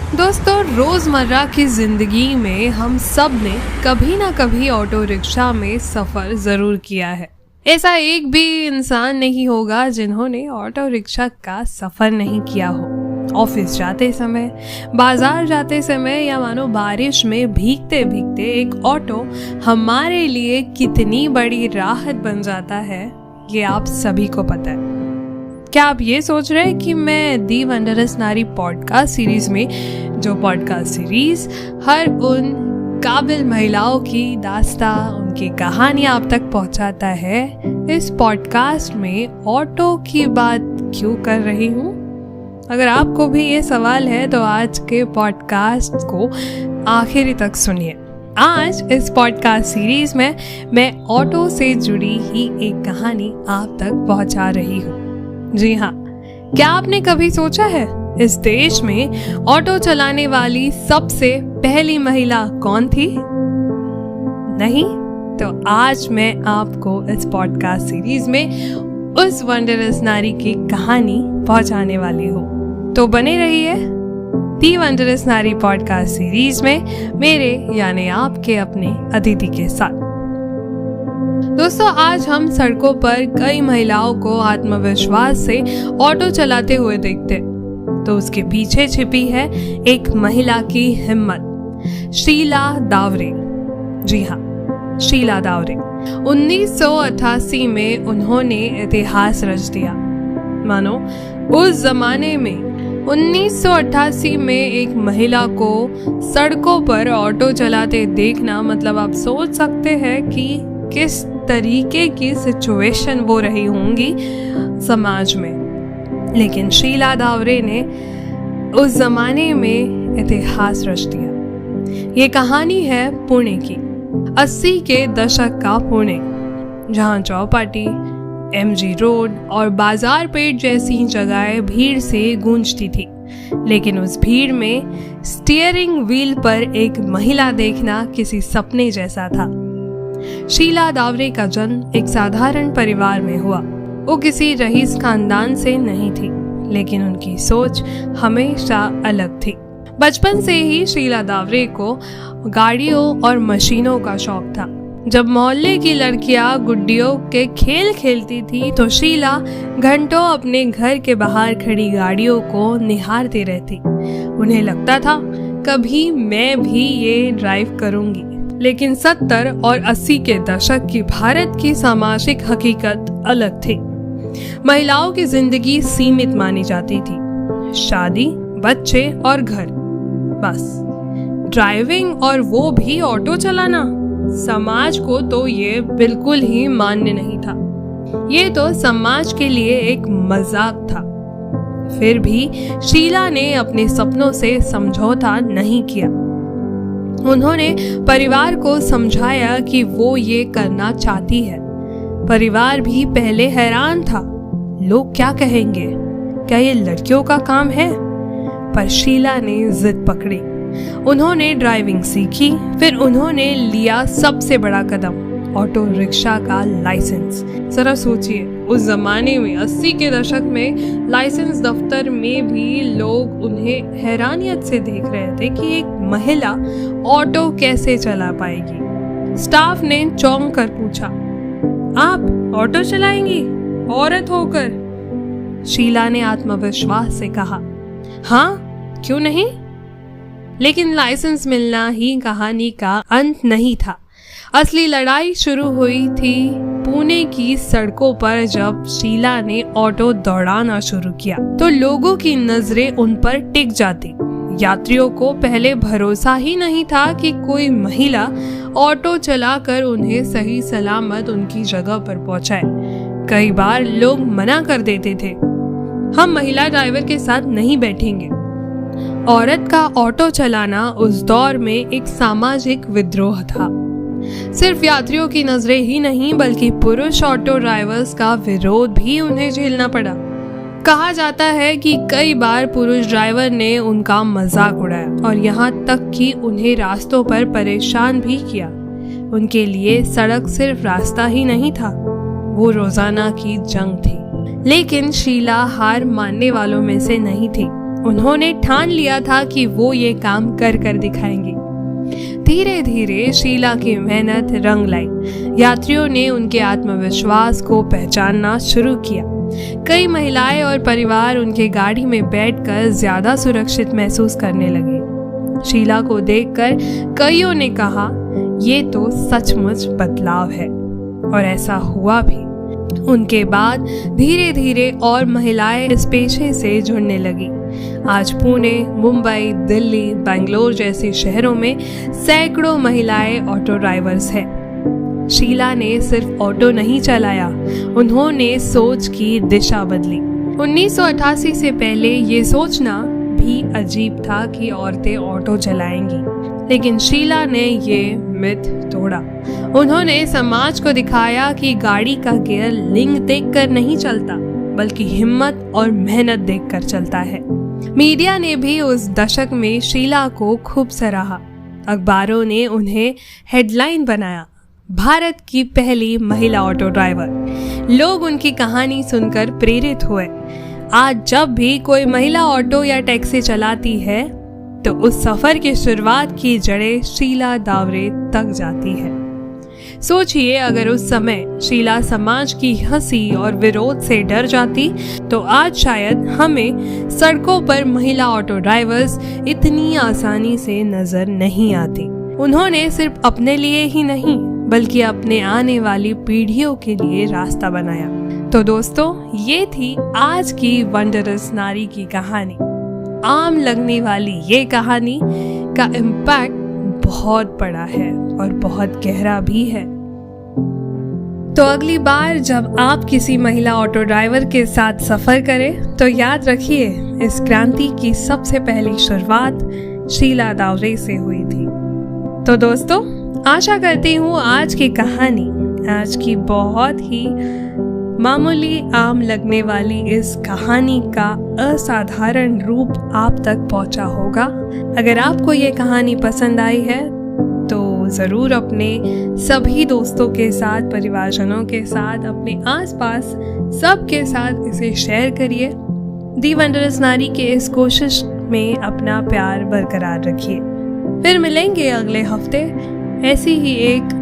दोस्तों, रोज़मर्रा की ज़िंदगी में हम सब ने कभी ना कभी ऑटो रिक्शा में सफ़र ज़रूर किया है। ऐसा एक भी इंसान नहीं होगा जिन्होंने ऑटो रिक्शा का सफ़र नहीं किया हो। ऑफिस जाते समय, बाजार जाते समय या मानो बारिश में भीगते भीगते एक ऑटो हमारे लिए कितनी बड़ी राहत बन जाता है, ये आप सभी को पता है। क्या आप ये सोच रहे हैं कि मैं दी वंडरस नारी पॉडकास्ट सीरीज में, जो पॉडकास्ट सीरीज हर उन काबिल महिलाओं की दास्तां, उनकी कहानियां आप तक पहुंचाता है, इस पॉडकास्ट में ऑटो की बात क्यों कर रही हूँ? अगर आपको भी ये सवाल है तो आज के पॉडकास्ट को आखिरी तक सुनिए। आज इस पॉडकास्ट सीरीज में मैं ऑटो से जुड़ी ही एक कहानी आप तक पहुंचा रही हूँ। जी हाँ, क्या आपने कभी सोचा है इस देश में ऑटो चलाने वाली सबसे पहली महिला कौन थी? नहीं? तो आज मैं आपको इस पॉडकास्ट सीरीज में उस वंडरस नारी की कहानी पहुंचाने वाली हूँ। तो बने रहिए दी वंडरस नारी पॉडकास्ट सीरीज में मेरे यानी आपके अपने अदिति के साथ। दोस्तों, आज हम सड़कों पर कई महिलाओं को आत्मविश्वास से ऑटो चलाते हुए देखते, तो उसके पीछे छिपी है एक महिला की हिम्मत, शीला दावरे। जी हाँ, शीला दावरे 1988 में उन्होंने इतिहास रच दिया। मानो उस जमाने में 1988 में एक महिला को सड़कों पर ऑटो चलाते देखना, मतलब आप सोच सकते हैं कि किस तरीके की सिचुएशन वो रही होंगी समाज में। लेकिन शीला दावरे ने उस जमाने में इतिहास रच दिया। ये कहानी है पुणे की, 80 के दशक का पुणे, जहाँ चौपाटी, MG रोड और बाजार पेट जैसी जगहें भीड़ से गूंजती थी। लेकिन उस भीड़ में स्टीयरिंग व्हील पर एक महिला देखना किसी सपने जैसा था। शीला दावरे का जन्म एक साधारण परिवार में हुआ। वो किसी रईस खानदान से नहीं थी, लेकिन उनकी सोच हमेशा अलग थी। बचपन से ही शीला दावरे को गाड़ियों और मशीनों का शौक था। जब मोहल्ले की लड़कियां गुड्डियों के खेल खेलती थी तो शीला घंटों अपने घर के बाहर खड़ी गाड़ियों को निहारती रहती। उन्हें लगता था कभी मैं भी ये ड्राइव करूंगी। लेकिन 70 और 80 के दशक की भारत की सामाजिक हकीकत अलग थी। महिलाओं की जिंदगी सीमित मानी जाती थी। शादी, बच्चे और घर, बस। ड्राइविंग, और वो भी ऑटो चलाना, समाज को तो ये बिल्कुल ही मान्य नहीं था। ये तो समाज के लिए एक मजाक था। फिर भी शीला ने अपने सपनों से समझौता नहीं किया। उन्होंने परिवार को समझाया कि वो ये करना चाहती है। परिवार भी पहले हैरान था, लोग क्या कहेंगे, क्या ये लड़कियों का काम है? पर शीला ने जिद पकड़ी। उन्होंने ड्राइविंग सीखी, फिर उन्होंने लिया सबसे बड़ा कदम, ऑटो रिक्शा का लाइसेंस। जरा सोचिए, उस जमाने में 80 के दशक में लाइसेंस दफ्तर में भी लोग उन्हें हैरानियत से देख रहे थे कि एक महिला ऑटो कैसे चला पाएगी। स्टाफ ने चौंक कर पूछा, आप ऑटो चलाएंगी औरत होकर? शीला ने आत्मविश्वास से कहा, हाँ, क्यों नहीं। लेकिन लाइसेंस मिलना ही कहानी का अंत नहीं था। असली लड़ाई शुरू हुई थी पुणे की सड़कों पर। जब शीला ने ऑटो दौड़ाना शुरू किया तो लोगों की नजरें उन पर टिक जाती। यात्रियों को पहले भरोसा ही नहीं था कि कोई महिला ऑटो चलाकर उन्हें सही सलामत उनकी जगह पर पहुंचाए। कई बार लोग मना कर देते थे, हम महिला ड्राइवर के साथ नहीं बैठेंगे। औरत का ऑटो चलाना उस दौर में एक सामाजिक विद्रोह था। सिर्फ यात्रियों की नजरें ही नहीं, बल्कि पुरुष ऑटो ड्राइवर्स का विरोध भी उन्हें झेलना पड़ा। कहा जाता है कि कई बार पुरुष ड्राइवर ने उनका मजाक उड़ाया और यहाँ तक कि उन्हें रास्तों पर परेशान भी किया। उनके लिए सड़क सिर्फ रास्ता ही नहीं था, वो रोजाना की जंग थी। लेकिन शीला हार मानने वालों में से नहीं थी। उन्होंने ठान लिया था कि वो ये काम कर कर दिखाएंगी। धीरे धीरे शीला की मेहनत रंग लाई। यात्रियों ने उनके आत्मविश्वास को पहचानना शुरू किया। कई महिलाएं और परिवार उनके गाड़ी में बैठकर ज्यादा सुरक्षित महसूस करने लगे। शीला को देखकर कईयों ने कहा, ये तो सचमुच बदलाव है, और ऐसा हुआ भी। उनके बाद धीरे धीरे और महिलाएं इस पेशे से जुड़ने लगी। आज पुणे, मुंबई, दिल्ली, बेंगलोर जैसे शहरों में सैकड़ों महिलाएं ऑटो ड्राइवर्स हैं। शीला ने सिर्फ ऑटो नहीं चलाया, उन्होंने सोच की दिशा बदली। 1988 से पहले ये सोचना भी अजीब था कि औरतें ऑटो चलाएंगी, लेकिन शीला ने ये मिथ तोड़ा। उन्होंने समाज को दिखाया कि गाड़ी का गियर लिंग देखकर नहीं चलता, बल्कि हिम्मत और मेहनत देखकर चलता है। मीडिया ने भी उस दशक में शीला को खूब सराहा। अखबारों ने उन्हें हेडलाइन बनाया, भारत की पहली महिला ऑटो ड्राइवर। लोग उनकी कहानी सुनकर प्रेरित हुए। आज जब भी कोई महिला ऑटो या टैक्सी चलाती है तो उस सफर की शुरुआत की जड़ें शीला दावरे तक जाती है। सोचिए, अगर उस समय शीला समाज की हंसी और विरोध से डर जाती तो आज शायद हमें सड़कों पर महिला ऑटो ड्राइवर्स इतनी आसानी से नजर नहीं आती। उन्होंने सिर्फ अपने लिए ही नहीं, बल्कि अपने आने वाली पीढ़ियों के लिए रास्ता बनाया। तो दोस्तों, ये थी आज की वंडरस नारी की कहानी। आम लगने वाली ये कहानी का इम्पैक्ट बहुत बड़ा है और बहुत गहरा भी है। तो अगली बार जब आप किसी महिला ऑटो ड्राइवर के साथ सफर करें तो याद रखिए, इस क्रांति की सबसे पहली शुरुआत शीला दावरे से हुई थी। तो दोस्तों, आशा करती हूँ आज की कहानी, आज की बहुत ही मामूली आम लगने वाली इस कहानी का असाधारण रूप आप तक पहुंचा होगा। अगर आपको ये कहानी पसंद आई है तो ज़रूर अपने सभी दोस्तों के साथ, परिवारजनों के साथ, अपने आसपास सबके साथ इसे शेयर करिए। दी वंडरस नारी के इस कोशिश में अपना प्यार बरकरार रखिए। फिर मिलेंगे अगले हफ्ते ऐसी ही एक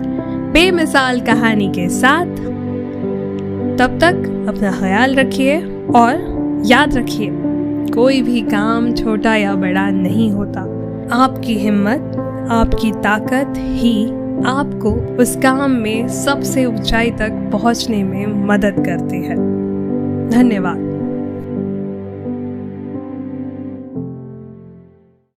बेमिसाल कहानी के साथ। तब तक अपना ख्याल रखिए और याद रखिए, कोई भी काम छोटा या बड़ा नहीं होता। आपकी हिम्मत, आपकी ताकत ही आपको उस काम में सबसे ऊंचाई तक पहुंचने में मदद करती है। धन्यवाद।